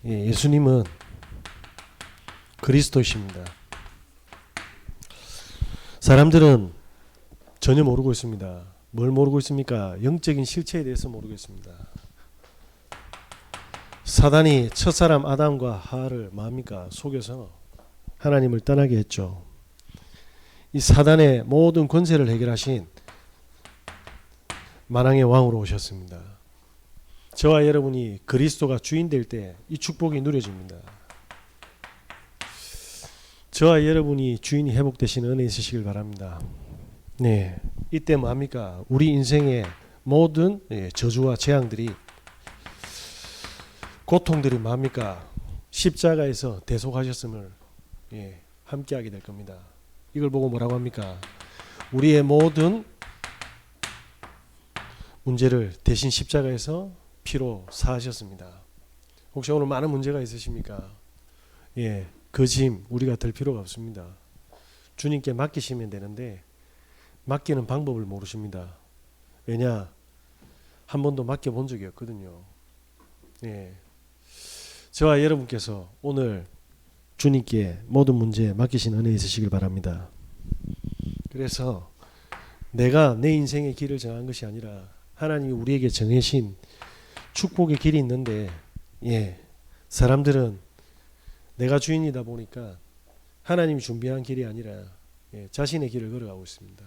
예수님은 그리스도이십니다. 사람들은 전혀 모르고 있습니다. 뭘 모르고 있습니까? 영적인 실체에 대해서 모르고 있습니다. 사단이 첫사람 아담과 하와를 뭡니까? 속여서 하나님을 떠나게 했죠. 이 사단의 모든 권세를 해결하신 만왕의 왕으로 오셨습니다. 저와 여러분이 그리스도가 주인 될 때 이 축복이 누려집니다. 저와 여러분이 주인이 회복되시는 은혜 있으시길 바랍니다. 네, 이때 뭡니까? 우리 인생의 모든 저주와 재앙들이, 고통들이 뭡니까? 십자가에서 대속하셨음을 함께하게 될 겁니다. 이걸 보고 뭐라고 합니까? 우리의 모든 문제를 대신 십자가에서 피로 사하셨습니다. 혹시 오늘 많은 문제가 있으십니까? 그 짐 우리가 들 필요가 없습니다. 주님께 맡기시면 되는데 맡기는 방법을 모르십니다. 왜냐? 한 번도 맡겨본 적이 없거든요. 저와 여러분께서 오늘 주님께 모든 문제 맡기신 은혜 있으시길 바랍니다. 그래서 내가 내 인생의 길을 정한 것이 아니라 하나님이 우리에게 정해신 축복의 길이 있는데, 사람들은 내가 주인이다 보니까 하나님이 준비한 길이 아니라 자신의 길을 걸어가고 있습니다.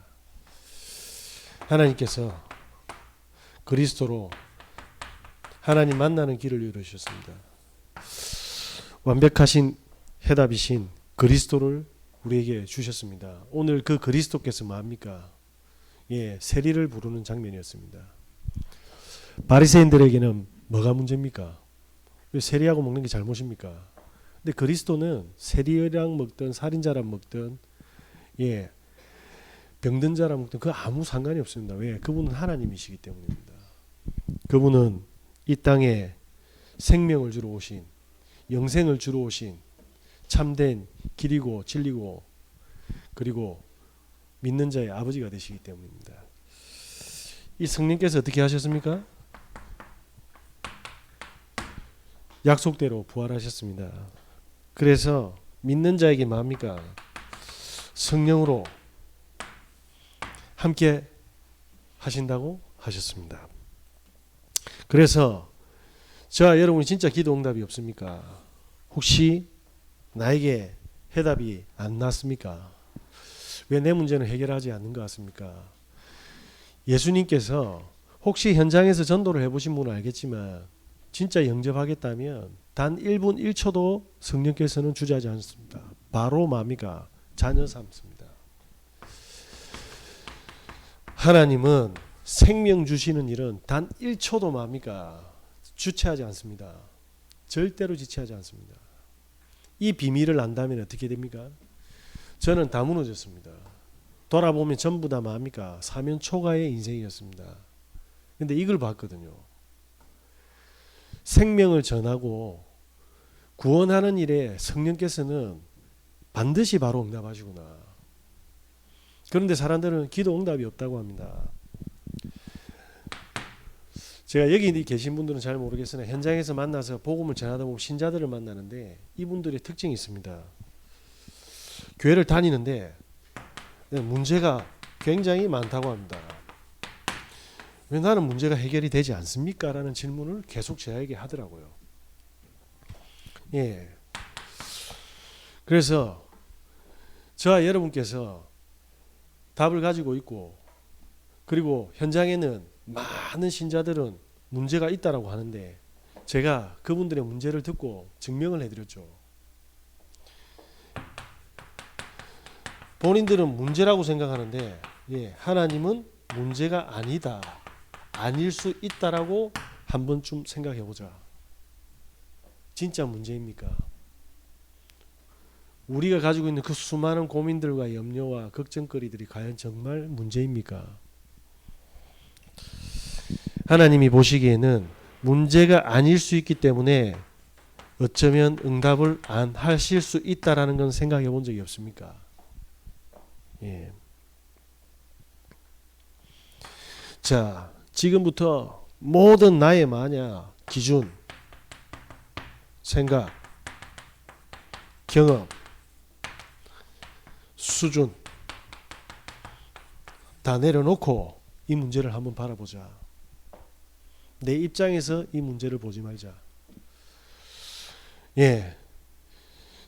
하나님께서 그리스도로 하나님 만나는 길을 열어주셨습니다. 완벽하신 해답이신 그리스도를 우리에게 주셨습니다. 오늘 그 그리스도께서 뭡니까? 세리를 부르는 장면이었습니다. 바리새인들에게는 뭐가 문제입니까? 왜 세리하고 먹는 게 잘못입니까? 근데 그리스도는 세리랑 먹든 살인자랑 먹든 병든 자랑 먹든 그 아무 상관이 없습니다. 왜? 그분은 하나님이시기 때문입니다. 그분은 이 땅에 생명을 주러 오신, 영생을 주러 오신 참된 길이고 진리고 그리고 믿는 자의 아버지가 되시기 때문입니다. 이 성령께서 어떻게 하셨습니까? 약속대로 부활하셨습니다. 그래서 믿는 자에게 뭡니까? 성령으로 함께 하신다고 하셨습니다. 그래서 저와 여러분이 진짜 기도 응답이 없습니까? 혹시 나에게 해답이 안 났습니까? 왜 내 문제는 해결하지 않는 것 같습니까? 예수님께서 혹시 현장에서 전도를 해보신 분은 알겠지만 진짜 영접하겠다면 단 1분 1초도 성령께서는 주저하지 않습니다. 바로 뭡니까? 자녀 삼습니다. 하나님은 생명 주시는 일은 단 1초도 뭡니까? 주체하지 않습니다. 절대로 지체하지 않습니다. 이 비밀을 안다면 어떻게 됩니까? 저는 다 무너졌습니다. 돌아보면 전부 다 뭡니까? 사면 초가의 인생이었습니다. 근데 이걸 봤거든요. 생명을 전하고 구원하는 일에 성령께서는 반드시 바로 응답하시구나. 그런데 사람들은 기도 응답이 없다고 합니다. 제가 여기 계신 분들은 잘 모르겠으나 현장에서 만나서 복음을 전하다 보면 신자들을 만나는데 이분들의 특징이 있습니다. 교회를 다니는데 문제가 굉장히 많다고 합니다. 왜 나는 문제가 해결이 되지 않습니까? 라는 질문을 계속 저에게 하더라고요. 그래서 저와 여러분께서 답을 가지고 있고, 그리고 현장에는 많은 신자들은 문제가 있다라고 하는데 제가 그분들의 문제를 듣고 증명을 해드렸죠. 본인들은 문제라고 생각하는데 하나님은 문제가 아니다, 아닐 수 있다라고 한 번쯤 생각해 보자. 진짜 문제입니까? 우리가 가지고 있는 그 수많은 고민들과 염려와 걱정거리들이 과연 정말 문제입니까? 하나님이 보시기에는 문제가 아닐 수 있기 때문에 어쩌면 응답을 안 하실 수 있다라는 건 생각해 본 적이 없습니까? 자, 지금부터 모든 나의 기준, 생각, 경험, 수준 다 내려놓고 이 문제를 한번 바라보자. 내 입장에서 이 문제를 보지 말자. 예,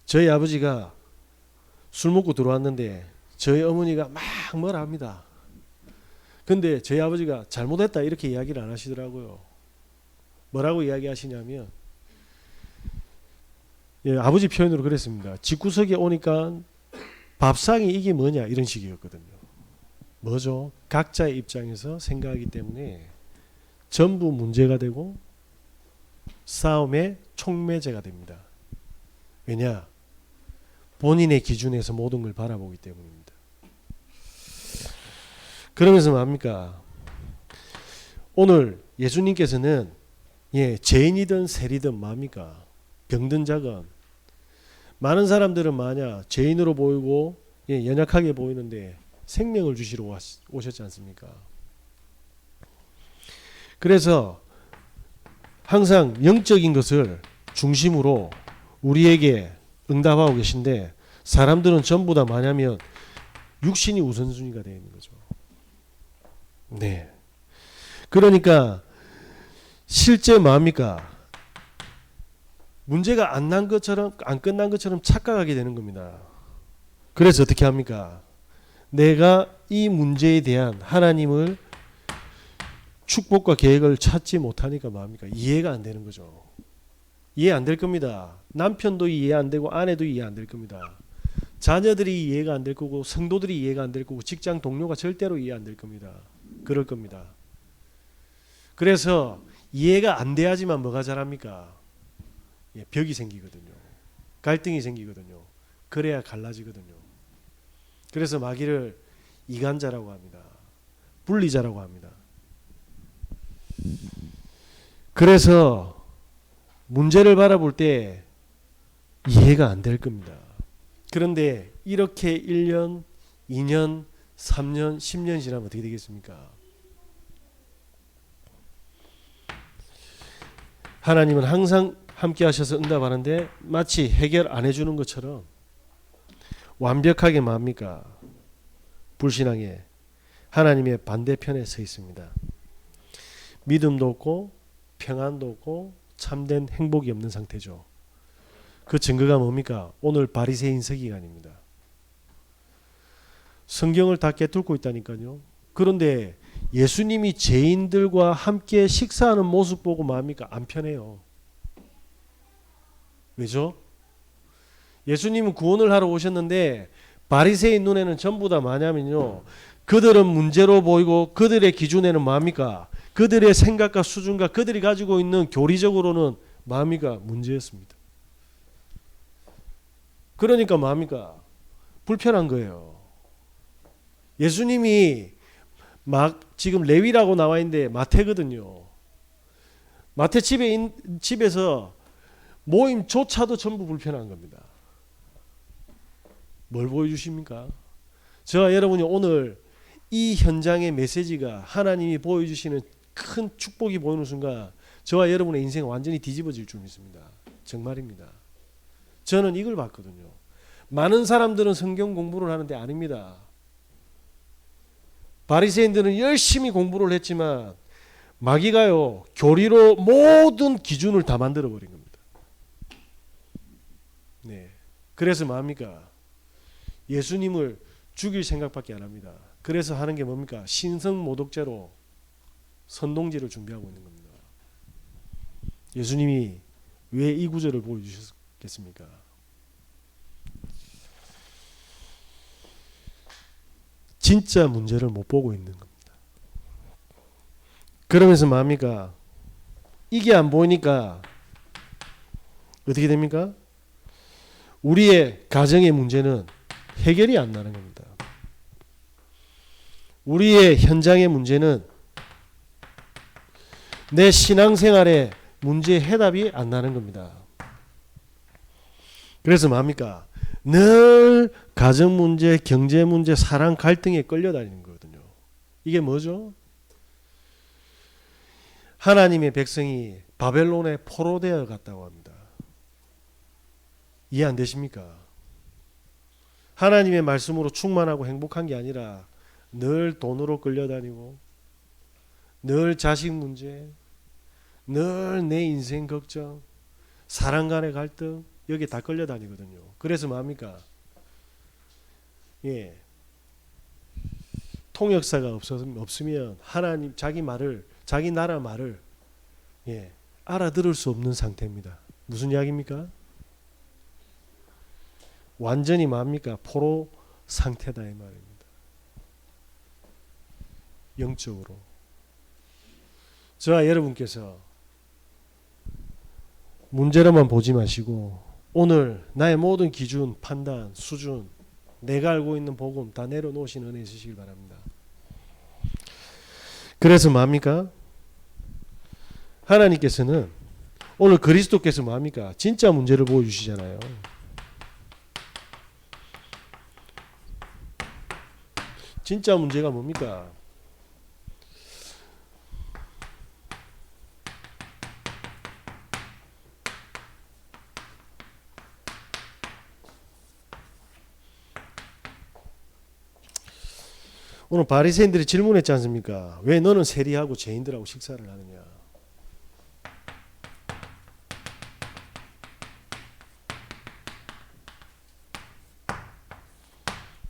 저희 아버지가 술 먹고 들어왔는데 저희 어머니가 막 뭐라 합니다. 근데 저희 아버지가 잘못했다 이렇게 이야기를 안 하시더라고요. 뭐라고 이야기하시냐면, 예, 아버지 표현으로 그랬습니다. 집구석에 오니까 밥상이 이게 뭐냐 이런 식이었거든요. 뭐죠? 각자의 입장에서 생각하기 때문에 전부 문제가 되고 싸움의 촉매제가 됩니다. 왜냐? 본인의 기준에서 모든 걸 바라보기 때문입니다. 그러면서 뭡니까? 오늘 예수님께서는 죄인이든 세리든 뭡니까? 병든 자건 많은 사람들은 죄인으로 보이고 연약하게 보이는데 생명을 주시러 오셨지 않습니까? 그래서 항상 영적인 것을 중심으로 우리에게 응답하고 계신데 사람들은 전부 다 뭐냐면 육신이 우선순위가 되어 있는 거죠. 네. 그러니까 실제 뭡니까? 문제가 안 끝난 것처럼 착각하게 되는 겁니다. 그래서 어떻게 합니까? 내가 이 문제에 대한 하나님을 축복과 계획을 찾지 못하니까 뭡니까? 이해가 안 되는 거죠. 이해 안 될 겁니다. 남편도 이해 안 되고 아내도 이해 안 될 겁니다. 자녀들이 이해가 안 될 거고 성도들이 이해가 안 될 거고 직장 동료가 절대로 이해 안 될 겁니다. 그럴 겁니다. 그래서 이해가 안 돼야지만 뭐가 잘합니까? 벽이 생기거든요. 갈등이 생기거든요. 그래야 갈라지거든요. 그래서 마귀를 이간자라고 합니다. 분리자라고 합니다. 그래서 문제를 바라볼 때 이해가 안 될 겁니다. 그런데 이렇게 1년, 2년, 3년, 10년 지나면 어떻게 되겠습니까? 하나님은 항상 함께 하셔서 응답하는데 마치 해결 안 해주는 것처럼 완벽하게 뭡니까? 불신앙에 하나님의 반대편에 서 있습니다. 믿음도 없고 평안도 없고 참된 행복이 없는 상태죠. 그 증거가 뭡니까? 오늘 바리새인 서기관입니다. 성경을 다 깨뚫고 있다니까요. 그런데 예수님이 죄인들과 함께 식사하는 모습 보고 뭡니까? 안 편해요. 왜죠? 예수님은 구원을 하러 오셨는데 바리새인 눈에는 전부 다 뭐냐면요, 그들은 문제로 보이고 그들의 기준에는 뭡니까? 그들의 생각과 수준과 그들이 가지고 있는 교리적으로는 뭡니까? 문제였습니다. 그러니까 뭡니까? 불편한 거예요. 예수님이 지금 레위라고 나와 있는데 마태거든요. 마태 집에서 모임조차도 전부 불편한 겁니다. 뭘 보여주십니까? 저와 여러분이 오늘 이 현장의 메시지가 하나님이 보여주시는 큰 축복이 보이는 순간 저와 여러분의 인생은 완전히 뒤집어질 줄 믿습니다. 정말입니다. 저는 이걸 봤거든요. 많은 사람들은 성경 공부를 하는데 아닙니다. 바리새인들은 열심히 공부를 했지만 마귀가요, 교리로 모든 기준을 다 만들어 버린 겁니다. 네. 그래서 뭡니까? 예수님을 죽일 생각밖에 안 합니다. 그래서 하는 게 뭡니까? 신성모독죄로 선동죄를 준비하고 있는 겁니다. 예수님이 왜 이 구절을 보여주셨겠습니까? 진짜 문제를 못 보고 있는 겁니다. 그러면서 뭡니까? 이게 안 보이니까 어떻게 됩니까? 우리의 가정의 문제는 해결이 안 나는 겁니다. 우리의 현장의 문제는 내 신앙생활의 문제의 해답이 안 나는 겁니다. 그래서 뭡니까? 늘 가정 문제, 경제 문제, 사랑 갈등에 끌려다니는 거거든요. 이게 뭐죠? 하나님의 백성이 바벨론에 포로되어 갔다고 합니다. 이해 안 되십니까? 하나님의 말씀으로 충만하고 행복한 게 아니라 늘 돈으로 끌려다니고 늘 자식 문제, 늘 내 인생 걱정, 사람 간의 갈등, 여기에 다 끌려다니거든요. 그래서 뭡니까? 예. 통역사가 없으면 하나님 자기 말을, 자기 나라 말을 예, 알아들을 수 없는 상태입니다. 무슨 이야기입니까? 완전히 뭡니까? 포로 상태다 이 말입니다. 영적으로. 저와 여러분께서 문제로만 보지 마시고 오늘 나의 모든 기준, 판단, 수준, 내가 알고 있는 복음 다 내려놓으신 은혜 있으시길 바랍니다. 그래서 뭡니까? 하나님께서는 오늘 그리스도께서 뭡니까? 진짜 문제를 보여주시잖아요. 진짜 문제가 뭡니까? 오늘 바리새인들이 질문했지 않습니까? 왜 너는 세리하고 죄인들하고 식사를 하느냐?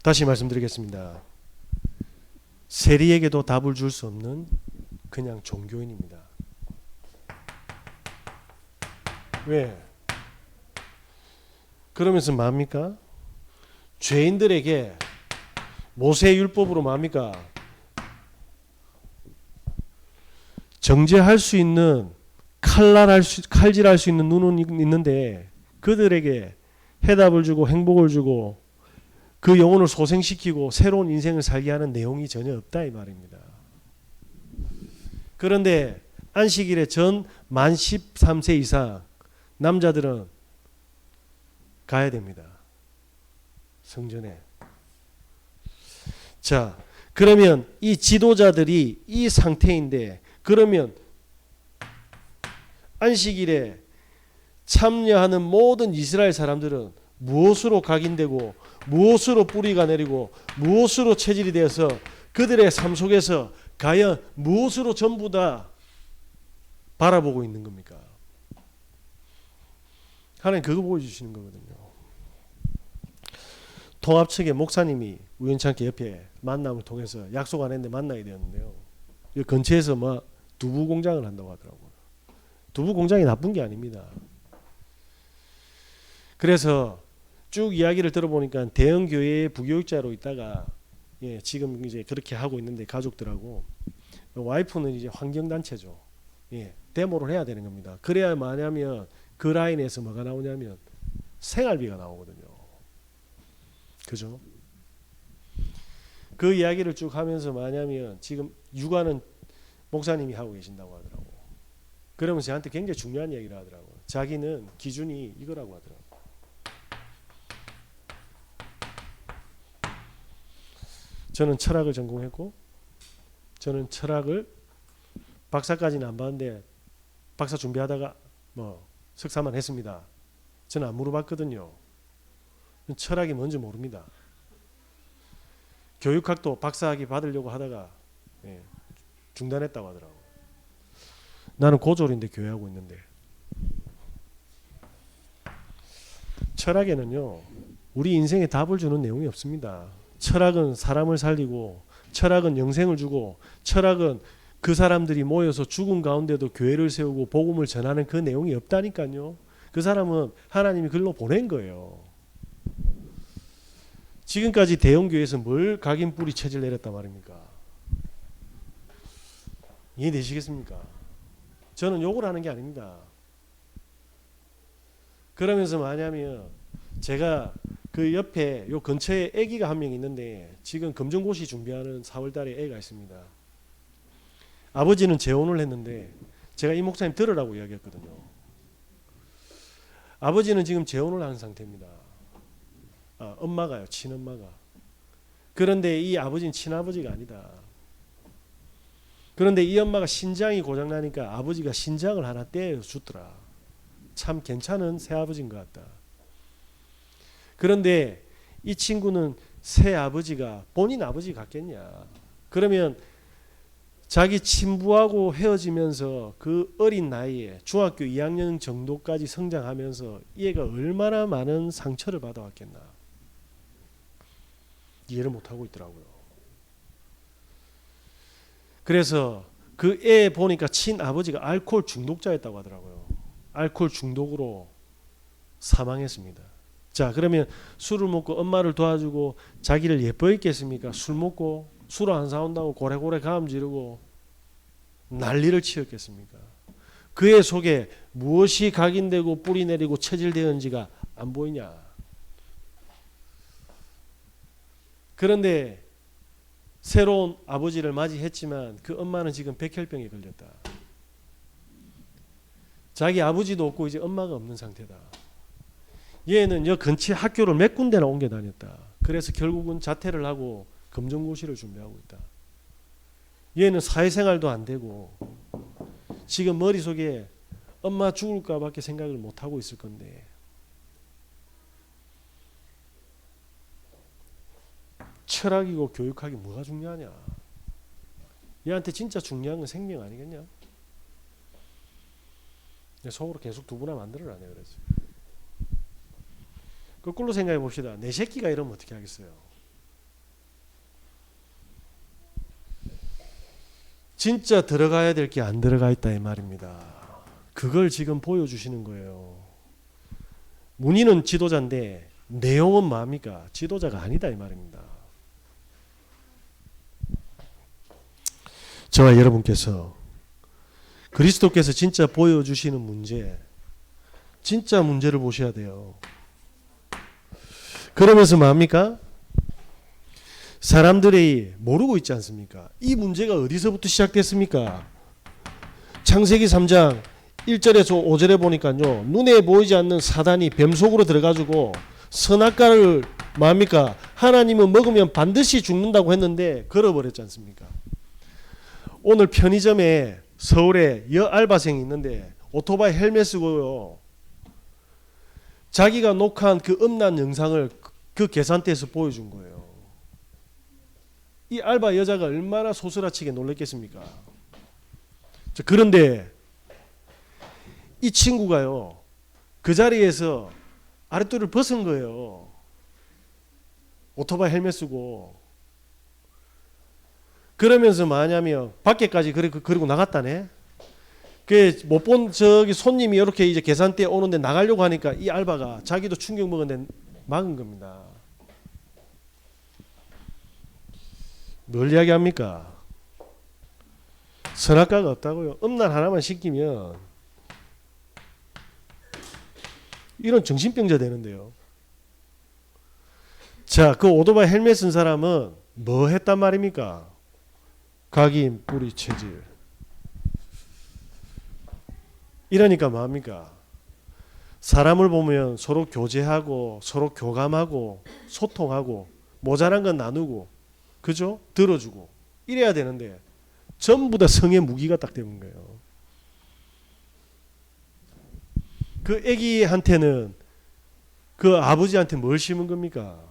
다시 말씀드리겠습니다. 세리에게도 답을 줄 수 없는 그냥 종교인입니다. 왜? 그러면서 뭡니까? 죄인들에게 모세율법으로 뭡니까? 정죄할 수 있는 칼질할 수 있는 눈은 있는데 그들에게 해답을 주고 행복을 주고 그 영혼을 소생시키고 새로운 인생을 살게 하는 내용이 전혀 없다 이 말입니다. 그런데 안식일에 전 만 13세 이상 남자들은 가야 됩니다. 성전에. 자, 그러면 이 지도자들이 이 상태인데 그러면 안식일에 참여하는 모든 이스라엘 사람들은 무엇으로 각인되고 무엇으로 뿌리가 내리고 무엇으로 체질이 되어서 그들의 삶 속에서 과연 무엇으로 전부 다 바라보고 있는 겁니까? 하나님 그거 보여주시는 거거든요. 통합 측의 목사님이 우연찮게 옆에 만남을 통해서 약속 안 했는데 만나게 되었는데요. 이 근처에서 뭐 두부 공장을 한다고 하더라고요. 두부 공장이 나쁜 게 아닙니다. 그래서 쭉 이야기를 들어보니까 대형 교회의 부교육자로 있다가 예, 지금 이제 그렇게 하고 있는데 가족들하고 와이프는 이제 환경단체죠. 예, 데모를 해야 되는 겁니다. 그래야 뭐냐면 그 라인에서 뭐가 나오냐면 생활비가 나오거든요. 그죠? 그 이야기를 쭉 하면서 뭐냐면 지금 육아는 목사님이 하고 계신다고 하더라고. 그러면서 저한테 굉장히 중요한 얘기를 하더라고요. 자기는 기준이 이거라고 하더라고요. 저는 철학을 전공했고 저는 철학을 박사까지는 안 받는데 박사 준비하다가 뭐 석사만 했습니다. 저는 안 물어봤거든요. 철학이 뭔지 모릅니다. 교육학도 박사학위 받으려고 하다가 예, 중단했다고 하더라고요. 나는 고졸인데 교회하고 있는데. 철학에는요 우리 인생에 답을 주는 내용이 없습니다. 철학은 사람을 살리고 철학은 영생을 주고 철학은 그 사람들이 모여서 죽음 가운데도 교회를 세우고 복음을 전하는 그 내용이 없다니까요. 그 사람은 하나님이 글로 보낸 거예요. 지금까지 대형교회에서 뭘 각인 뿌리 체질 내렸단 말입니까? 이해되시겠습니까? 저는 욕을 하는 게 아닙니다. 그러면서 뭐냐면 제가 그 옆에 요 근처에 아기가 한 명 있는데 지금 검정고시 준비하는 4월 달에 애가 있습니다. 아버지는 재혼을 했는데 제가 이 목사님 들으라고 이야기했거든요. 아버지는 지금 재혼을 한 상태입니다. 엄마가요. 친엄마가. 그런데 이 아버지는 친아버지가 아니다. 그런데 이 엄마가 신장이 고장나니까 아버지가 신장을 하나 떼어 주더라. 참 괜찮은 새아버지인 것 같다. 그런데 이 친구는 새 아버지가 본인 아버지 같겠냐. 그러면 자기 친부하고 헤어지면서 그 어린 나이에 중학교 2학년 정도까지 성장하면서 얘가 얼마나 많은 상처를 받아왔겠나. 이해를 못하고 있더라고요. 그래서 그 애 보니까 친아버지가 알코올 중독자였다고 하더라고요. 알코올 중독으로 사망했습니다. 자, 그러면 술을 먹고 엄마를 도와주고 자기를 예뻐했겠습니까? 술 먹고 술 안 사온다고 고래고래 가음 지르고 난리를 치었겠습니까? 그의 속에 무엇이 각인되고 뿌리 내리고 체질되었는지가 안 보이냐? 그런데 새로운 아버지를 맞이했지만 그 엄마는 지금 백혈병에 걸렸다. 자기 아버지도 없고 이제 엄마가 없는 상태다. 얘는 여 근처 학교를 몇 군데나 옮겨 다녔다. 그래서 결국은 자퇴를 하고 검정고시를 준비하고 있다. 얘는 사회생활도 안 되고 지금 머릿속에 엄마 죽을까 밖에 생각을 못하고 있을 건데, 철학이고 교육학이 뭐가 중요하냐. 얘한테 진짜 중요한 건 생명 아니겠냐. 속으로 계속 두부나 만들어라네. 그래서 거꾸로 생각해 봅시다. 내 새끼가 이러면 어떻게 하겠어요. 진짜 들어가야 될 게 안 들어가 있다 이 말입니다. 그걸 지금 보여주시는 거예요. 문의는 지도자인데 내용은 뭡니까? 지도자가 아니다 이 말입니다. 저와 여러분께서 그리스도께서 진짜 보여주시는 문제, 진짜 문제를 보셔야 돼요. 그러면서 뭡니까? 사람들이 모르고 있지 않습니까? 이 문제가 어디서부터 시작됐습니까? 창세기 3장 1절에서 5절에 보니까요, 눈에 보이지 않는 사단이 뱀 속으로 들어가지고 선악과를 뭡니까? 하나님은 먹으면 반드시 죽는다고 했는데 걸어버렸지 않습니까? 오늘 편의점에 서울에 여알바생이 있는데 오토바이 헬멧 쓰고요, 자기가 녹화한 그 음란 영상을 그 계산대에서 보여준 거예요. 이 알바 여자가 얼마나 소스라치게 놀랐겠습니까? 그런데 이 친구가요, 그 자리에서 아랫도를 벗은 거예요. 오토바이 헬멧 쓰고. 그러면서 뭐냐면 밖에까지 그리고 나갔다네. 그 못 본 저기 손님이 이렇게 이제 계산대에 오는데 나가려고 하니까 이 알바가 자기도 충격 먹었는데 막은 겁니다. 뭘 이야기합니까? 선악과가 없다고요. 음란 하나만 시키면 이런 정신병자 되는데요. 자, 그 오토바이 헬멧 쓴 사람은 뭐 했단 말입니까? 각인, 뿌리, 체질. 이러니까 뭐합니까? 사람을 보면 서로 교제하고 서로 교감하고 소통하고 모자란 건 나누고, 그죠? 들어주고 이래야 되는데 전부 다 성의 무기가 딱 되는 거예요. 그 애기한테는 그 아버지한테 뭘 심은 겁니까?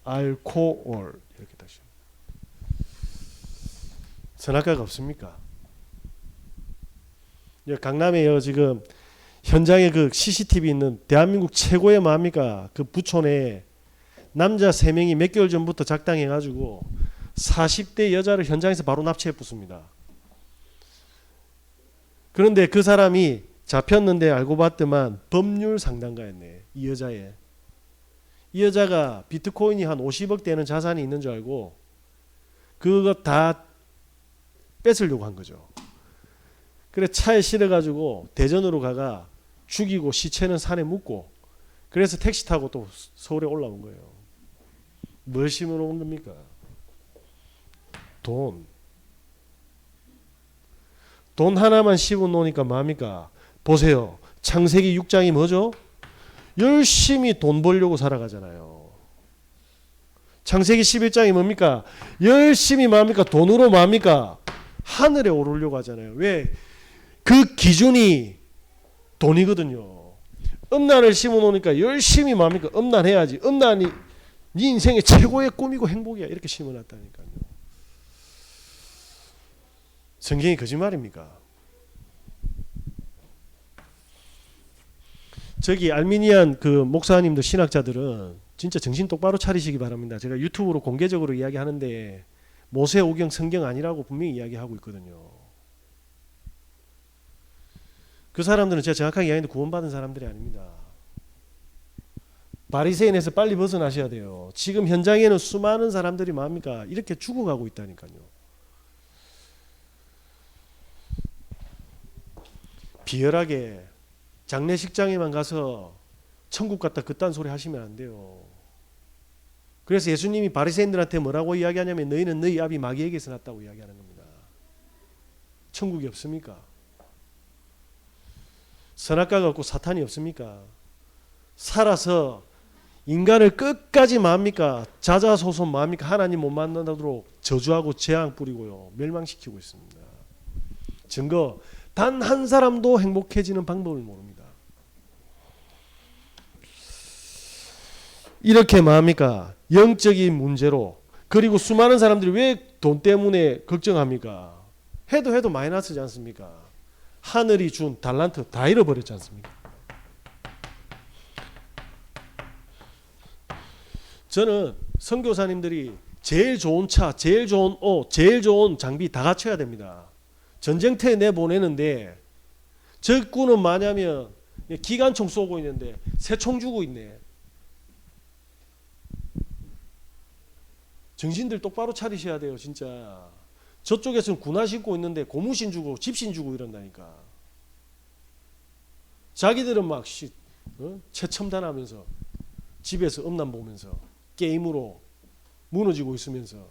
알코올. 이렇게 다시. 선악과가 없습니까? 강남에요, 지금 현장에 그 CCTV 있는 대한민국 최고의 뭡니까? 그 부촌에 남자 3명이 몇 개월 전부터 작당해가지고 40대 여자를 현장에서 바로 납치해 붙습니다. 그런데 그 사람이 잡혔는데 알고 봤더만 법률 상담가였네. 이 여자의. 이 여자가 비트코인이 한 50억 되는 자산이 있는 줄 알고 그거 다 뺏으려고 한 거죠. 그래 차에 실어가지고 대전으로 가가 죽이고 시체는 산에 묻고, 그래서 택시 타고 또 서울에 올라온 거예요. 뭘 심으러 온 겁니까? 돈. 돈 하나만 씹어 놓으니까 뭡니까? 보세요. 창세기 6장이 뭐죠? 열심히 돈 벌려고 살아가잖아요. 창세기 11장이 뭡니까? 열심히 뭡니까? 돈으로 뭡니까? 하늘에 오르려고 하잖아요. 왜? 그 기준이 돈이거든요. 음란을 심어 놓으니까 열심히 뭡니까? 음란해야지. 음란이 네 인생의 최고의 꿈이고 행복이야. 이렇게 심어 놨다니까요. 성경이 거짓말입니까? 저기 알미니안 그 목사님들 신학자들은 진짜 정신 똑바로 차리시기 바랍니다. 제가 유튜브로 공개적으로 이야기하는데 모세오경 성경 아니라고 분명히 이야기하고 있거든요. 그 사람들은 제가 정확하게 이야기했는데 구원받은 사람들이 아닙니다. 바리새인에서 빨리 벗어나셔야 돼요. 지금 현장에는 수많은 사람들이 뭡니까? 이렇게 죽어가고 있다니까요. 비열하게 장례식장에만 가서 천국 갔다 그딴 소리 하시면 안 돼요. 그래서 예수님이 바리새인들한테 뭐라고 이야기하냐면 너희는 너희 아비 마귀에게서 났다고 이야기하는 겁니다. 천국이 없습니까? 선악과가 없고 사탄이 없습니까? 살아서 인간을 끝까지 뭡니까? 자자소손 뭡니까? 하나님 못 만나도록 저주하고 재앙 뿌리고요. 멸망시키고 있습니다. 증거, 단 한 사람도 행복해지는 방법을 모릅니다. 이렇게 뭡니까? 영적인 문제로, 그리고 수많은 사람들이 왜 돈 때문에 걱정합니까? 해도 마이너스지 않습니까? 하늘이 준 달란트 다 잃어버렸지 않습니까? 저는 선교사님들이 제일 좋은 차, 제일 좋은 옷, 제일 좋은 장비 다 갖춰야 됩니다. 전쟁터에 내보내는데 적군은 뭐냐면 기관총 쏘고 있는데 새총 주고 있네. 정신들 똑바로 차리셔야 돼요. 진짜. 저쪽에서는 군화 신고 있는데 고무신 주고 집신 주고 이런다니까. 자기들은 막 최첨단하면서 집에서 음란 보면서 게임으로 무너지고 있으면서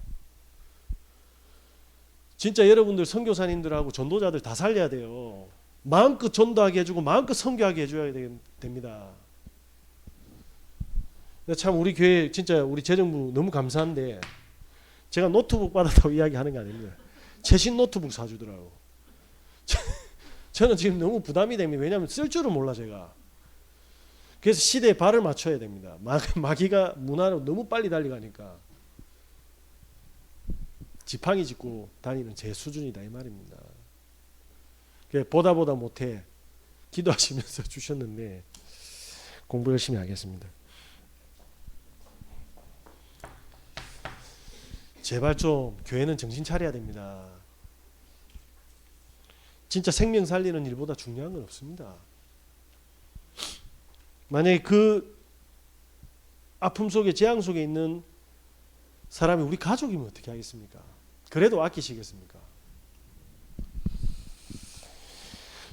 진짜 여러분들 선교사님들하고 전도자들 다 살려야 돼요. 마음껏 전도하게 해주고 마음껏 선교하게 해줘야 됩니다. 참 우리 교회 진짜 우리 재정부 너무 감사한데 제가 노트북 받았다고 이야기하는 게 아닙니다. 최신 노트북 사주더라고. 저는 지금 너무 부담이 됩니다. 왜냐하면 쓸 줄을 몰라 제가. 그래서 시대에 발을 맞춰야 됩니다. 마귀가 문화로 너무 빨리 달려가니까 지팡이 짚고 다니는 제 수준이다 이 말입니다. 보다 못해 기도하시면서 주셨는데 공부 열심히 하겠습니다. 제발 좀 교회는 정신 차려야 됩니다. 진짜 생명 살리는 일보다 중요한 건 없습니다. 만약에 그 아픔 속에 재앙 속에 있는 사람이 우리 가족이면 어떻게 하겠습니까? 그래도 아끼시겠습니까?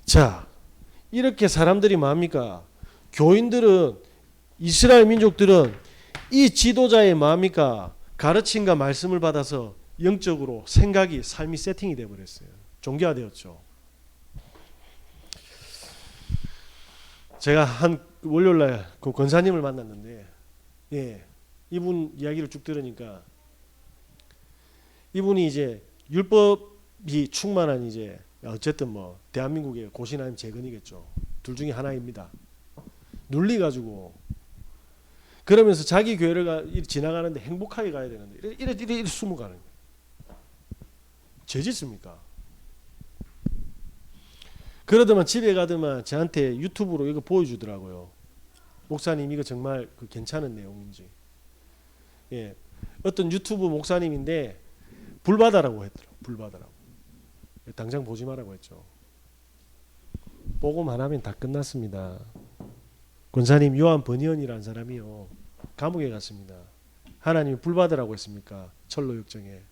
자, 이렇게 사람들이 뭡니까? 교인들은 이스라엘 민족들은 이 지도자의 뭡니까? 가르침과 말씀을 받아서 영적으로 생각이 삶이 세팅이 되어 버렸어요. 종교화되었죠. 제가 한 월요일날 그 권사님을 만났는데, 이분 이야기를 쭉 들으니까 이분이 이제 율법이 충만한 이제 어쨌든 뭐 대한민국의 고신 아니면 재건이겠죠. 둘 중에 하나입니다. 눌리 가지고 그러면서 자기 교회를 지나가는데 행복하게 가야 되는데 이래 숨어가는 거예요. 죄 짓습니까? 그러더만 집에 가더만 저한테 유튜브로 이거 보여주더라고요. 목사님 이거 정말 괜찮은 내용인지. 어떤 유튜브 목사님인데 불바다라고 했더라고요. 불바다라고. 당장 보지 말라고 했죠. 보고만 하면 다 끝났습니다. 권사님 요한 버니언이라는 사람이요. 감옥에 갔습니다. 하나님이 불바다라고 했습니까? 철로 역정에.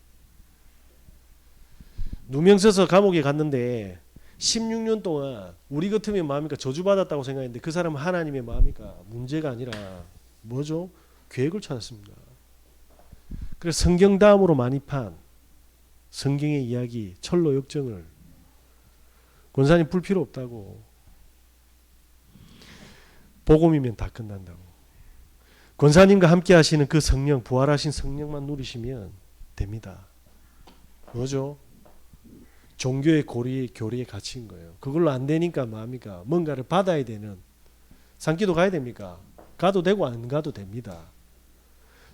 누명 써서 감옥에 갔는데 16년 동안 우리 같으면 마음이니까 저주받았다고 생각했는데 그 사람은 하나님의 마음이니까 문제가 아니라 뭐죠? 계획을 찾았습니다. 그래서 성경 다음으로 많이 판 성경의 이야기 철로 역정을 권사님 풀 필요 없다고. 복음이면 다 끝난다고. 권사님과 함께 하시는 그 성령, 부활하신 성령만 누리시면 됩니다. 뭐죠? 종교의 교리의 가치인 거예요. 그걸로 안 되니까 뭡니까? 뭔가를 받아야 되는 산기도 가야 됩니까? 가도 되고 안 가도 됩니다.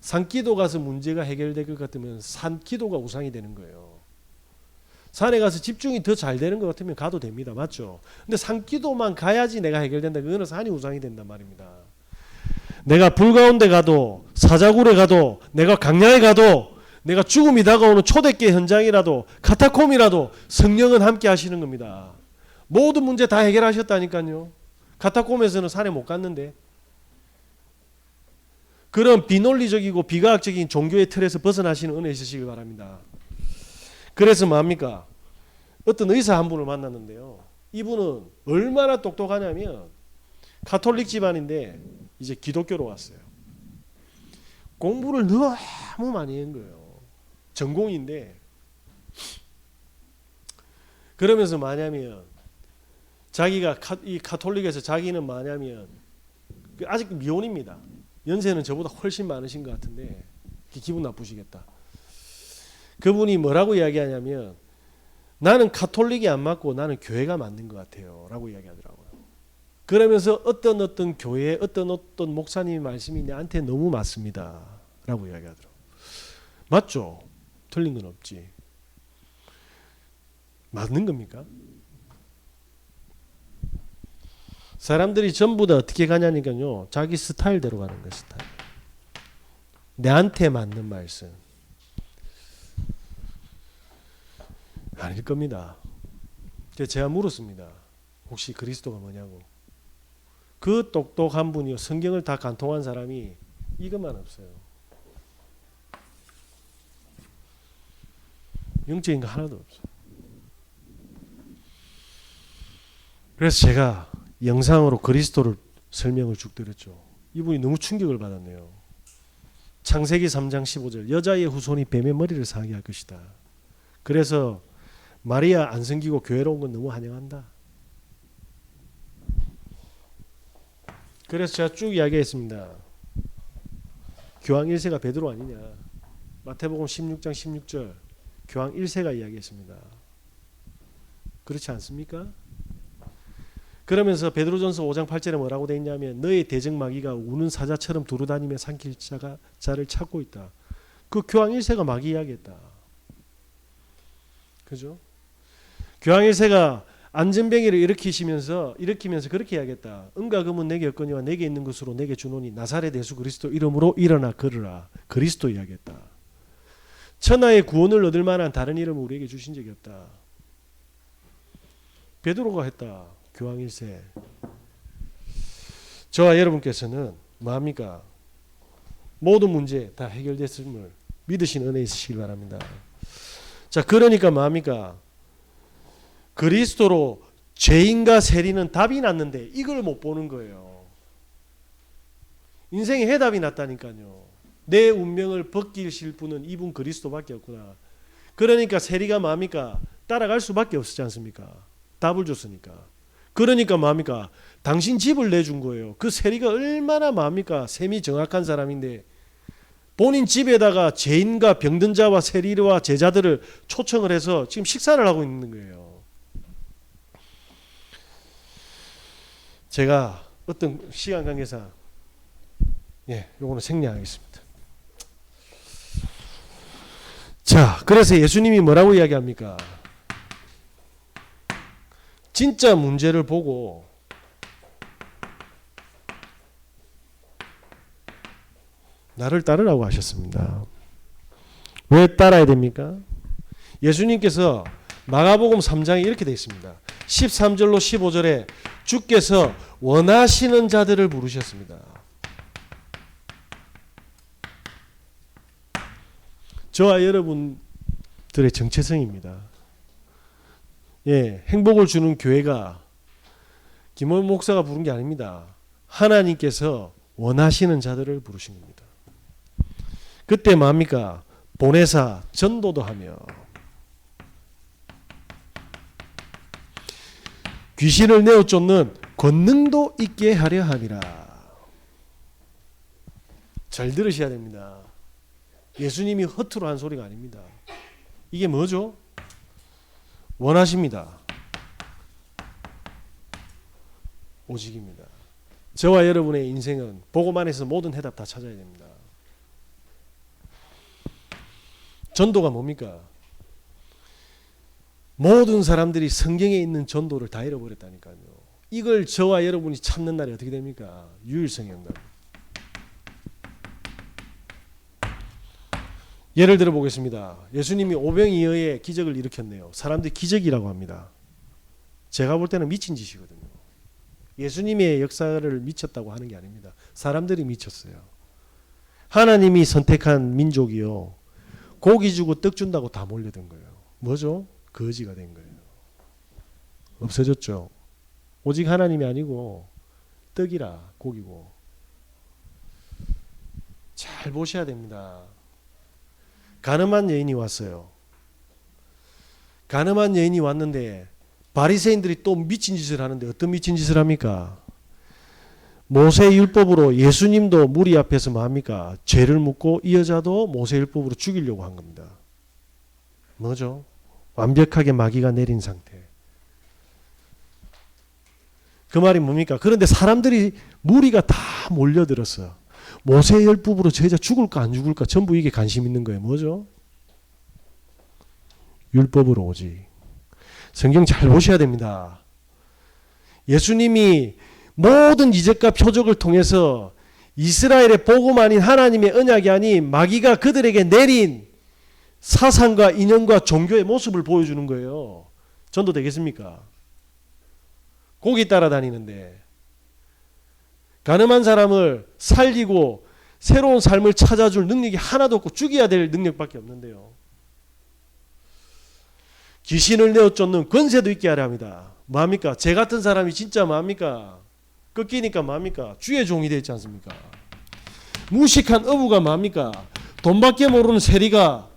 산기도 가서 문제가 해결될 것 같으면 산기도가 우상이 되는 거예요. 산에 가서 집중이 더 잘 되는 것 같으면 가도 됩니다. 맞죠? 근데 산기도만 가야지 내가 해결된다. 그거는 산이 우상이 된단 말입니다. 내가 불 가운데 가도, 사자굴에 가도, 내가 강야에 가도, 내가 죽음이 다가오는 초대교회 현장이라도, 카타콤이라도 성령은 함께 하시는 겁니다. 모든 문제 다 해결하셨다니까요. 카타콤에서는 산에 못 갔는데. 그런 비논리적이고 비과학적인 종교의 틀에서 벗어나시는 은혜 있으시길 바랍니다. 그래서 뭡니까? 어떤 의사 한 분을 만났는데요. 이분은 얼마나 똑똑하냐면 가톨릭 집안인데 이제 기독교로 왔어요. 공부를 너무 많이 한 거예요. 전공인데. 그러면서 뭐냐면 자기가 이 가톨릭에서 자기는 뭐냐면 아직 미혼입니다. 연세는 저보다 훨씬 많으신 것 같은데 기분 나쁘시겠다. 그분이 뭐라고 이야기하냐면 나는 가톨릭이 안 맞고 나는 교회가 맞는 것 같아요 라고 이야기하더라고요. 그러면서 어떤 교회 어떤 목사님의 말씀이 나한테 너무 맞습니다 라고 이야기하더라고요. 맞죠? 틀린 건 없지. 맞는 겁니까? 사람들이 전부 다 어떻게 가냐니까요. 자기 스타일대로 가는 거예요. 스타일. 내한테 맞는 말씀. 아닐 겁니다. 제가 물었습니다. 혹시 그리스도가 뭐냐고. 그 똑똑한 분이요. 성경을 다 간통한 사람이 이것만 없어요. 영적인 거 하나도 없어요. 그래서 제가 영상으로 그리스도를 설명을 쭉 드렸죠. 이분이 너무 충격을 받았네요. 창세기 3장 15절 여자의 후손이 뱀의 머리를 상하게 할 것이다. 그래서 마리아 안 섬기고 교회로 온 건 너무 환영한다. 그래서 제가 쭉 이야기했습니다. 교황 1세가 베드로 아니냐. 마태복음 16장 16절 교황 1세가 이야기했습니다. 그렇지 않습니까? 그러면서 베드로전서 5장 8절에 뭐라고 되어 있냐면 너의 대적 마귀가 우는 사자처럼 두루다니며 삼킬 자를 찾고 있다. 그 교황 1세가 마귀 이야기했다. 그죠? 교황 1세가 안전병이를 일으키면서 그렇게 이야기했다. 은과 금은 내게 없거니와 내게 있는 것으로 내게 주노니 나사렛 예수 그리스도 이름으로 일어나 걸으라. 그리스도 이야기했다. 천하의 구원을 얻을 만한 다른 이름을 우리에게 주신 적이 없다. 베드로가 했다. 교황 1세. 저와 여러분께서는 뭐합니까? 모든 문제 다 해결됐음을 믿으시는 은혜 있으시길 바랍니다. 자, 그러니까 뭐합니까? 그리스도로 죄인과 세리는 답이 났는데 이걸 못 보는 거예요. 인생에 해답이 났다니까요. 내 운명을 벗기실 분은 이분 그리스도밖에 없구나. 그러니까 세리가 뭐합니까? 따라갈 수밖에 없었지 않습니까? 답을 줬으니까. 그러니까 뭐합니까? 당신 집을 내준 거예요. 그 세리가 얼마나 뭐합니까? 셈이 정확한 사람인데 본인 집에다가 죄인과 병든 자와 세리와 제자들을 초청을 해서 지금 식사를 하고 있는 거예요. 제가 어떤 시간 관계상 요거는 생략하겠습니다. 자, 그래서 예수님이 뭐라고 이야기합니까? 진짜 문제를 보고 나를 따르라고 하셨습니다. 왜 따라야 됩니까? 예수님께서 마가복음 3장에 이렇게 되어 있습니다. 13절로 15절에 주께서 원하시는 자들을 부르셨습니다. 저와 여러분들의 정체성입니다. 행복을 주는 교회가 김원 목사가 부른 게 아닙니다. 하나님께서 원하시는 자들을 부르신 겁니다. 그때 뭡니까? 보내사 전도도 하며 귀신을 내어 쫓는 권능도 있게 하려 함이라. 잘 들으셔야 됩니다. 예수님이 허투루 한 소리가 아닙니다. 이게 뭐죠? 원하십니다. 오직입니다. 저와 여러분의 인생은 복음 안에서 모든 해답 다 찾아야 됩니다. 전도가 뭡니까? 모든 사람들이 성경에 있는 전도를 다 잃어버렸다니까요. 이걸 저와 여러분이 찾는 날이 어떻게 됩니까? 유일성의 날. 예를 들어 보겠습니다. 예수님이 오병이어의 기적을 일으켰네요. 사람들이 기적이라고 합니다. 제가 볼 때는 미친 짓이거든요. 예수님의 역사를 미쳤다고 하는 게 아닙니다. 사람들이 미쳤어요. 하나님이 선택한 민족이요, 고기 주고 떡 준다고 다 몰려든 거예요. 뭐죠? 거지가 된 거예요. 없어졌죠. 오직 하나님이 아니고 떡이라 고기고. 잘 보셔야 됩니다. 가늠한 여인이 왔어요. 가늠한 여인이 왔는데 바리새인들이 또 미친 짓을 하는데 어떤 미친 짓을 합니까? 모세 율법으로 예수님도 무리 앞에서 뭐합니까? 죄를 묻고 이 여자도 모세 율법으로 죽이려고 한 겁니다. 뭐죠? 완벽하게 마귀가 내린 상태. 그 말이 뭡니까? 그런데 사람들이 무리가 다 몰려들었어요. 모세 율법으로 저 여자 죽을까 안 죽을까 전부 이게 관심 있는 거예요. 뭐죠? 율법으로 오지. 성경 잘 보셔야 됩니다. 예수님이 모든 이적과 표적을 통해서 이스라엘의 복음 아닌 하나님의 언약이 아닌 마귀가 그들에게 내린 사상과 인연과 종교의 모습을 보여주는 거예요. 전도 되겠습니까? 고기 따라다니는데 가늠한 사람을 살리고 새로운 삶을 찾아줄 능력이 하나도 없고 죽여야 될 능력밖에 없는데요. 귀신을 내어 쫓는 권세도 있게 하려 합니다. 뭐합니까? 제 같은 사람이 진짜 뭐합니까? 꺾이니까 뭐합니까? 주의 종이 되지 않습니까? 무식한 어부가 뭐합니까? 돈밖에 모르는 세리가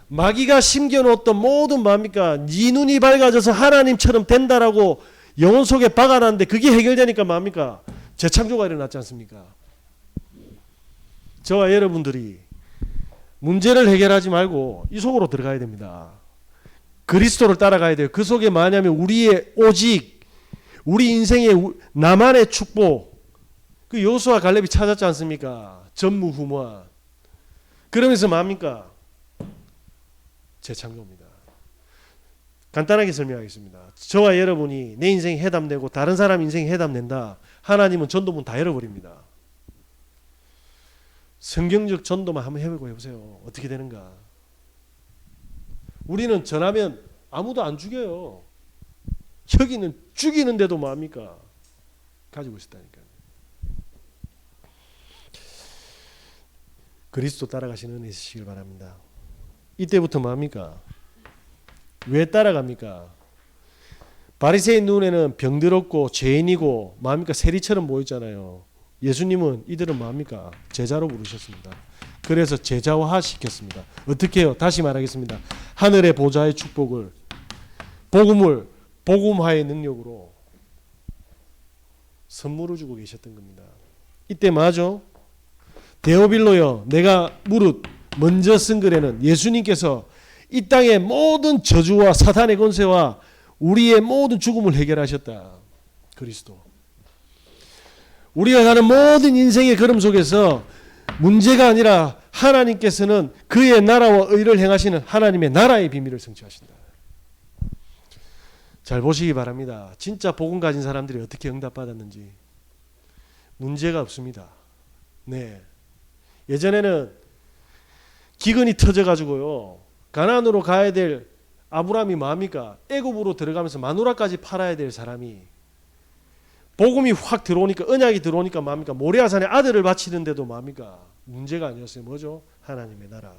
마귀가 심겨놓았던 모든 뭐합니까? 네 눈이 밝아져서 하나님처럼 된다라고 영혼 속에 박아놨는데 그게 해결되니까 뭐합니까? 재창조가 일어났지 않습니까? 저와 여러분들이 문제를 해결하지 말고 이 속으로 들어가야 됩니다. 그리스도를 따라가야 돼요. 그 속에 뭐냐면 우리의 오직 우리 인생의 나만의 축복, 그 여호수아 갈렙이 찾았지 않습니까? 전무후무한. 그러면서 뭐합니까? 재창조입니다. 간단하게 설명하겠습니다. 저와 여러분이 내 인생에 해답내고 다른 사람 인생에 해답낸다. 하나님은 전도문 다 열어버립니다. 성경적 전도만 한번 해보세요. 어떻게 되는가? 우리는 전하면 아무도 안 죽여요. 여기는 죽이는데도 뭐합니까? 가지고 있었다니까요. 그리스도 따라가시는 은혜 있으시길 바랍니다. 이때부터 뭐합니까? 왜 따라갑니까? 바리새인 눈에는 병들었고 죄인이고 뭐합니까? 세리처럼 보였잖아요. 예수님은 이들은 뭐합니까? 제자로 부르셨습니다. 그래서 제자화 시켰습니다. 어떻게 해요? 다시 말하겠습니다. 하늘의 보좌의 축복을, 복음을 복음화의 능력으로 선물을 주고 계셨던 겁니다. 이때 뭐하죠? 데오빌로여, 내가 무릇 먼저 쓴 글에는 예수님께서 이 땅의 모든 저주와 사탄의 권세와 우리의 모든 죽음을 해결하셨다. 그리스도. 우리가 가는 모든 인생의 걸음 속에서 문제가 아니라 하나님께서는 그의 나라와 의를 행하시는 하나님의 나라의 비밀을 성취하신다. 잘 보시기 바랍니다. 진짜 복음 가진 사람들이 어떻게 응답받았는지. 문제가 없습니다. 네. 예전에는 기근이 터져가지고요, 가나안으로 가야 될 아브라함이 뭐합니까? 애굽으로 들어가면서 마누라까지 팔아야 될 사람이 복음이 확 들어오니까, 언약이 들어오니까 뭐합니까? 모리아산에 아들을 바치는데도 뭐합니까? 문제가 아니었어요. 뭐죠? 하나님의 나라.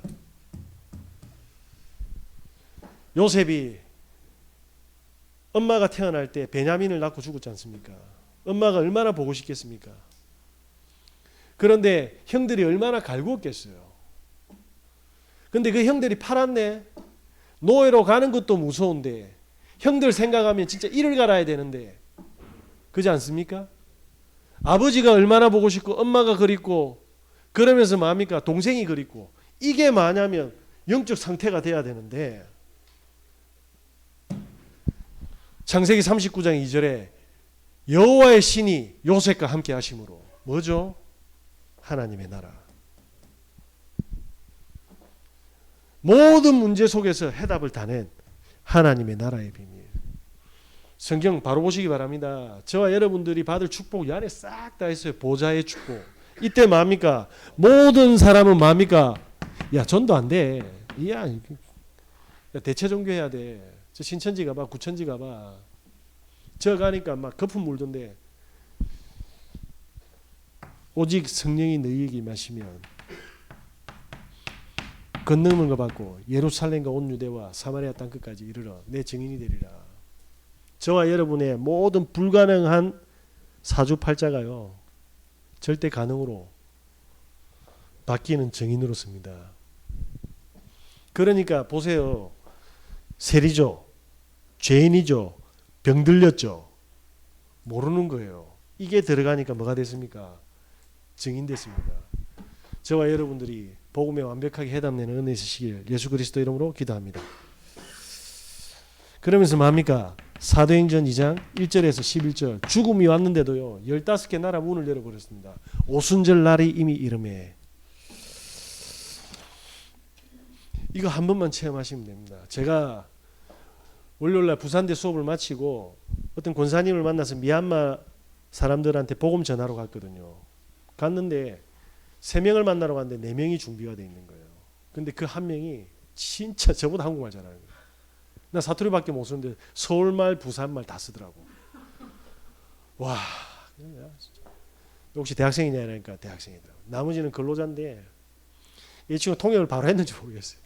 요셉이 엄마가 태어날 때 베냐민을 낳고 죽었지 않습니까? 엄마가 얼마나 보고 싶겠습니까? 그런데 형들이 얼마나 갈구었겠어요. 근데 그 형들이 팔았네. 노예로 가는 것도 무서운데 형들 생각하면 진짜 이를 갈아야 되는데, 그렇지 않습니까? 아버지가 얼마나 보고 싶고 엄마가 그립고 그러면서 뭐합니까? 동생이 그립고. 이게 뭐냐면 영적 상태가 돼야 되는데, 창세기 39장 2절에 여호와의 신이 요셉과 함께 하심으로 뭐죠? 하나님의 나라. 모든 문제 속에서 해답을 다 낸 하나님의 나라의 비밀. 성경 바로 보시기 바랍니다. 저와 여러분들이 받을 축복 이 안에 싹 다 있어요. 보좌의 축복. 이때 뭡니까? 모든 사람은 뭡니까? 야, 전도 안 돼. 야, 대체 종교 해야 돼. 저 신천지 가봐, 구천지 가봐. 저 가니까 막 거품 물던데. 오직 성령이 너희에게 임하시면 건너는 거 받고 예루살렘과 온 유대와 사마리아 땅 끝까지 이르러 내 증인이 되리라. 저와 여러분의 모든 불가능한 사주팔자가요 절대 가능으로 바뀌는 증인으로서입니다. 그러니까 보세요. 세리죠, 죄인이죠, 병들렸죠, 모르는 거예요. 이게 들어가니까 뭐가 됐습니까? 증인 됐습니다. 저와 여러분들이 복음에 완벽하게 해답되는 은혜 있으시길 예수 그리스도 이름으로 기도합니다. 그러면서 뭡니까? 사도행전 2장 1절에서 11절 죽음이 왔는데도요 15개 나라 문을 열어버렸습니다. 오순절 날이 이미 이름에. 이거 한 번만 체험하시면 됩니다. 제가 월요일날 부산대 수업을 마치고 어떤 권사님을 만나서 미얀마 사람들한테 복음 전하러 갔거든요. 갔는데 3명을 만나러 갔는데 4명이 준비가 돼 있는 거예요. 근데 그 한 명이 진짜 저보다 한국말 잘하는 거예요. 나 사투리밖에 못 쓰는데 서울말, 부산말 다 쓰더라고. 와, 혹시 대학생이냐 이러니까 대학생이더라고. 나머지는 근로자인데 이 친구 통역을 바로 했는지 모르겠어요.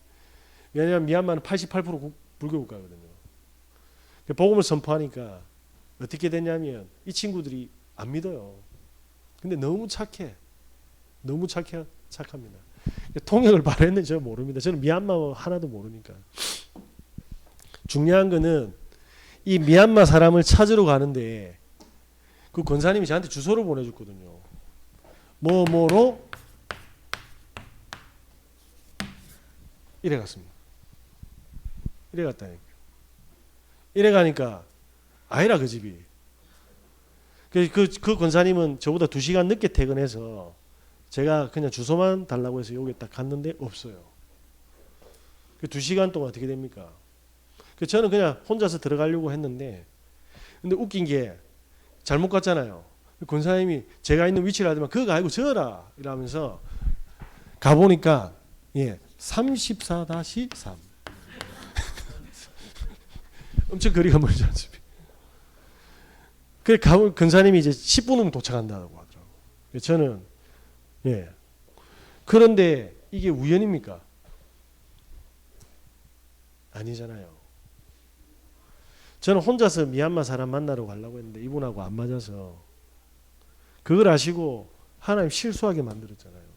왜냐하면 미얀마는 88% 불교 국가거든요. 복음을 선포하니까 어떻게 됐냐면 이 친구들이 안 믿어요. 근데 너무 착해. 너무 착합니다. 통역을 바로 했는지 저는 모릅니다. 저는 미얀마 하나도 모르니까. 중요한 거는 이 미얀마 사람을 찾으러 가는데 그 권사님이 저한테 주소를 보내줬거든요. 뭐뭐로 이래 갔습니다. 이래 갔다니까. 이래 가니까 아니라 그 집이. 그 권사님은 저보다 2시간 늦게 퇴근해서 제가 그냥 주소만 달라고 해서 여기 딱 갔는데 없어요. 그 2시간 동안 어떻게 됩니까? 저는 그냥 혼자서 들어가려고 했는데 근데 웃긴 게 잘못 갔잖아요. 권사님이 제가 있는 위치를 알더만 그거 알고 저라 이러면서 가보니까 34-3 엄청 거리가 멀지 않습니까? 그래 권사님이 이제 10분 후면 도착한다고 하더라고요. 저는 그런데 이게 우연입니까? 아니잖아요. 저는 혼자서 미얀마 사람 만나러 가려고 했는데 이분하고 안 맞아서 그걸 아시고 하나님 실수하게 만들었잖아요.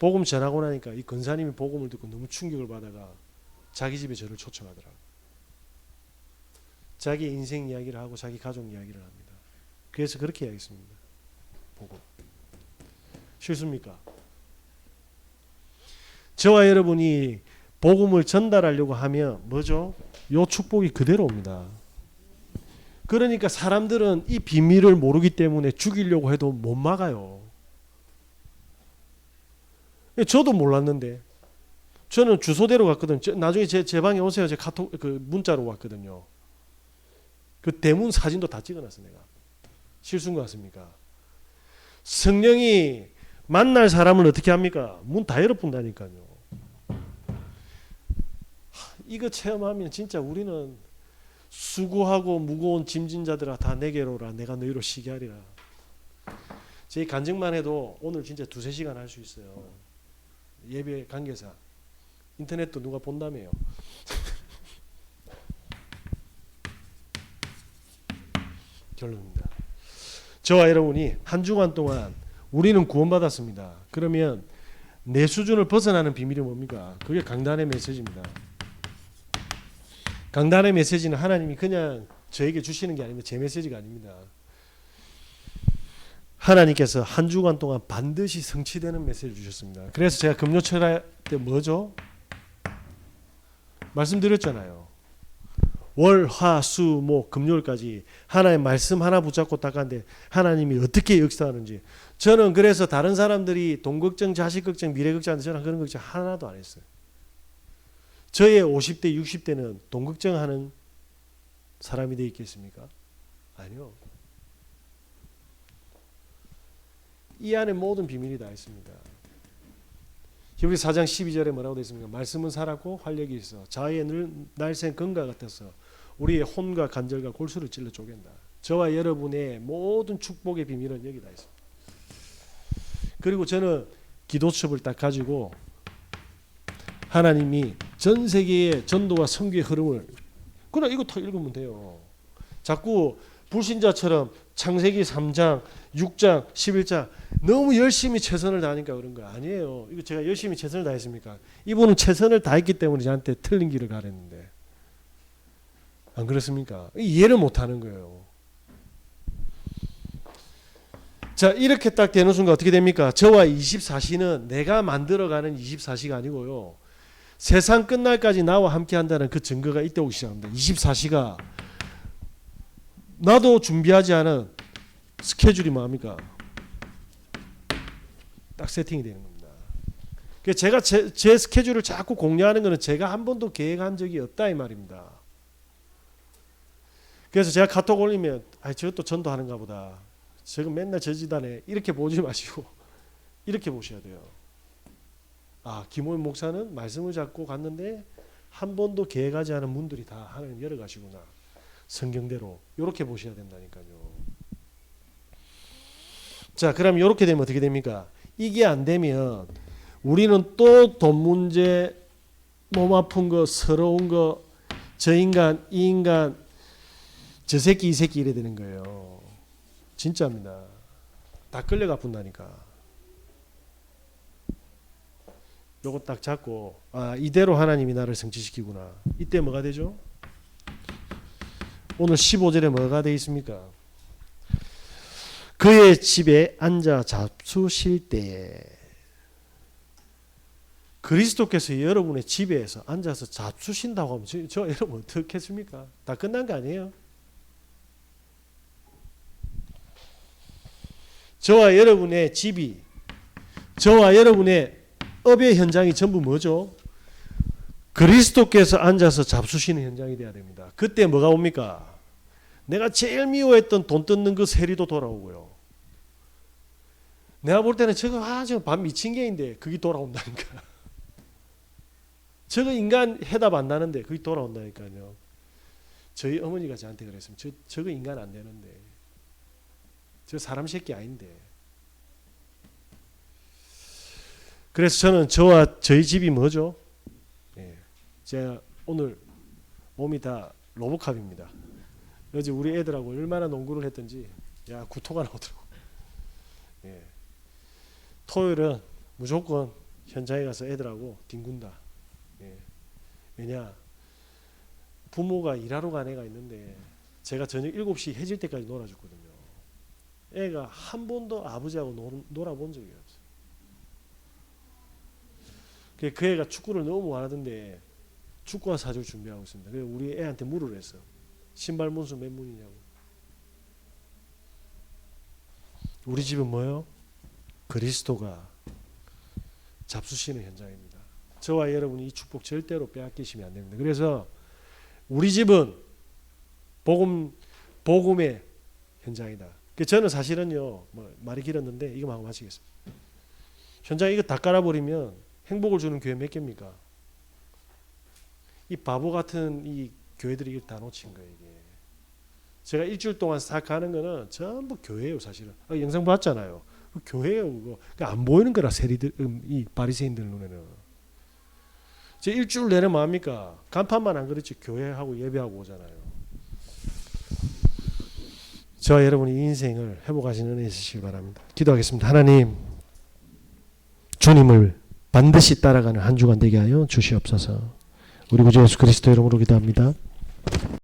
복음 전하고 나니까 이 권사님이 복음을 듣고 너무 충격을 받아가 자기 집에 저를 초청하더라고요. 자기 인생 이야기를 하고 자기 가족 이야기를 합니다. 그래서 그렇게 이야기했습니다. 복음. 실수입니까? 저와 여러분이 복음을 전달하려고 하면 뭐죠? 요 축복이 그대로 옵니다. 그러니까 사람들은 이 비밀을 모르기 때문에 죽이려고 해도 못 막아요. 저도 몰랐는데 저는 주소대로 갔거든요. 나중에 제 방에 오세요. 제 카톡 그 문자로 왔거든요. 그 대문 사진도 다 찍어놨어 내가. 실수인 것 같습니까? 성령이 만날 사람을 어떻게 합니까? 문 다 열어본다니까요. 이거 체험하면 진짜 우리는 수고하고 무거운 짐진 자들아 다 내게로 오라 내가 너희로 쉬게 하리라. 제 간증만 해도 오늘 진짜 2-3시간 할 수 있어요. 예배 관계사. 인터넷도 누가 본다며요. 결론입니다. 저와 여러분이 한 주간 동안 우리는 구원받았습니다. 그러면 내 수준을 벗어나는 비밀이 뭡니까? 그게 강단의 메시지입니다. 강단의 메시지는 하나님이 그냥 저에게 주시는 게 아닙니다. 제 메시지가 아닙니다. 하나님께서 한 주간 동안 반드시 성취되는 메시지를 주셨습니다. 그래서 제가 금요철 때 뭐죠? 말씀드렸잖아요. 월, 화, 수, 목, 금요일까지 하나의 말씀 하나 붙잡고 딱 가는데 하나님이 어떻게 역사하는지. 저는 그래서 다른 사람들이 돈 걱정, 자식 걱정, 미래 걱정하는데 저는 그런 걱정 하나도 안 했어요. 저의 50대, 60대는 돈 걱정하는 사람이 되어 있겠습니까? 아니요. 이 안에 모든 비밀이 다 있습니다. 히브리서 4장 12절에 뭐라고 되어 있습니까? 말씀은 살았고 활력이 있어 자의 날쌘 금과 같아서 우리의 혼과 관절과 골수를 찔러 쪼갠다. 저와 여러분의 모든 축복의 비밀은 여기 다 있습니다. 그리고 저는 기도첩을 딱 가지고 하나님이 전 세계의 전도와 선교의 흐름을 그냥 이거 다 읽으면 돼요. 자꾸 불신자처럼 창세기 3장, 6장, 11장 너무 열심히 최선을 다하니까 그런 거 아니에요. 이거 제가 열심히 최선을 다했습니까? 이분은 최선을 다했기 때문에 저한테 틀린 길을 가랬는데 안 그렇습니까? 이해를 못하는 거예요. 자, 이렇게 딱 되는 순간 어떻게 됩니까? 저와 24시는 내가 만들어가는 24시가 아니고요. 세상 끝날까지 나와 함께 한다는 그 증거가 이때 오기 시작합니다. 24시가 나도 준비하지 않은 스케줄이 뭐합니까? 딱 세팅이 되는 겁니다. 그래서 제가 제 스케줄을 자꾸 공유하는 것은 제가 한 번도 계획한 적이 없다 이 말입니다. 그래서 제가 카톡 올리면 저것도 전도하는가 보다. 저거 맨날 저 지단에 이렇게 보지 마시고 이렇게 보셔야 돼요. 김호연 목사는 말씀을 잡고 갔는데 한 번도 계획하지 않은 문들이 다 하나님 열어가시구나. 성경대로 이렇게 보셔야 된다니까요. 자, 그럼 이렇게 되면 어떻게 됩니까? 이게 안 되면 우리는 또 돈 문제, 몸 아픈 거, 서러운 거, 저 인간, 이 인간, 저 새끼, 이 새끼 이래 되는 거예요. 진짜입니다. 다 끌려가 분다니까. 요거 딱 잡고 이대로 하나님이 나를 성취시키구나. 이때 뭐가 되죠? 오늘 15절에 뭐가 되어 있습니까? 그의 집에 앉아 잡수실 때에 그리스도께서 여러분의 집에서 앉아서 잡수신다고 하면 저 여러분 어떻게 했습니까? 다 끝난 거 아니에요? 저와 여러분의 집이 저와 여러분의 업의 현장이 전부 뭐죠? 그리스도께서 앉아서 잡수시는 현장이 돼야 됩니다. 그때 뭐가 옵니까? 내가 제일 미워했던 돈 뜯는 그 세리도 돌아오고요. 내가 볼 때는 저거 반 미친 개인데 그게 돌아온다니까. 저거 인간 해답 안 나는데 그게 돌아온다니까요. 저희 어머니가 저한테 그랬습니다. 저거 인간 안 되는데. 저 사람 새끼 아닌데. 그래서 저는 저와 저희 집이 뭐죠? 제가 오늘 몸이 다 로보캅입니다. 어제 우리 애들하고 얼마나 농구를 했던지 구토가 나오더라고. 토요일은 무조건 현장에 가서 애들하고 뒹군다. 왜냐? 부모가 일하러 간 애가 있는데 제가 저녁 7시 해질 때까지 놀아줬거든요. 애가 한 번도 아버지하고 놀아본 적이 없어요. 그 애가 축구를 너무 원하던데 축구화 사줄 준비하고 있습니다. 그래서 우리 애한테 물으려 했어. 신발 문수 몇 문이냐고. 우리 집은 뭐예요? 그리스도가 잡수시는 현장입니다. 저와 여러분이 이 축복 절대로 빼앗기시면 안 됩니다. 그래서 우리 집은 복음의 현장이다. 저는 사실은요, 말이 길었는데 이거 하고 마치겠습니다. 현장에 이거 다 깔아버리면 행복을 주는 교회 몇 개입니까? 이 바보 같은 이 교회들이 이걸 다 놓친 거예요. 이게. 제가 일주일 동안 싹 가는 거는 전부 교회예요, 사실은. 영상 봤잖아요. 교회예요, 그거. 그러니까 안 보이는 거라 세리들, 이 바리새인들 눈에는. 제 일주일 내내 뭐 합니까? 간판만 안 그렇지 교회하고 예배하고 오잖아요. 저와 여러분이 이 인생을 회복하시는 은혜 있으시기 바랍니다. 기도하겠습니다. 하나님, 주님을 반드시 따라가는 한 주간 되게 하여 주시옵소서. 우리 구주 예수 그리스도 이름으로 기도합니다.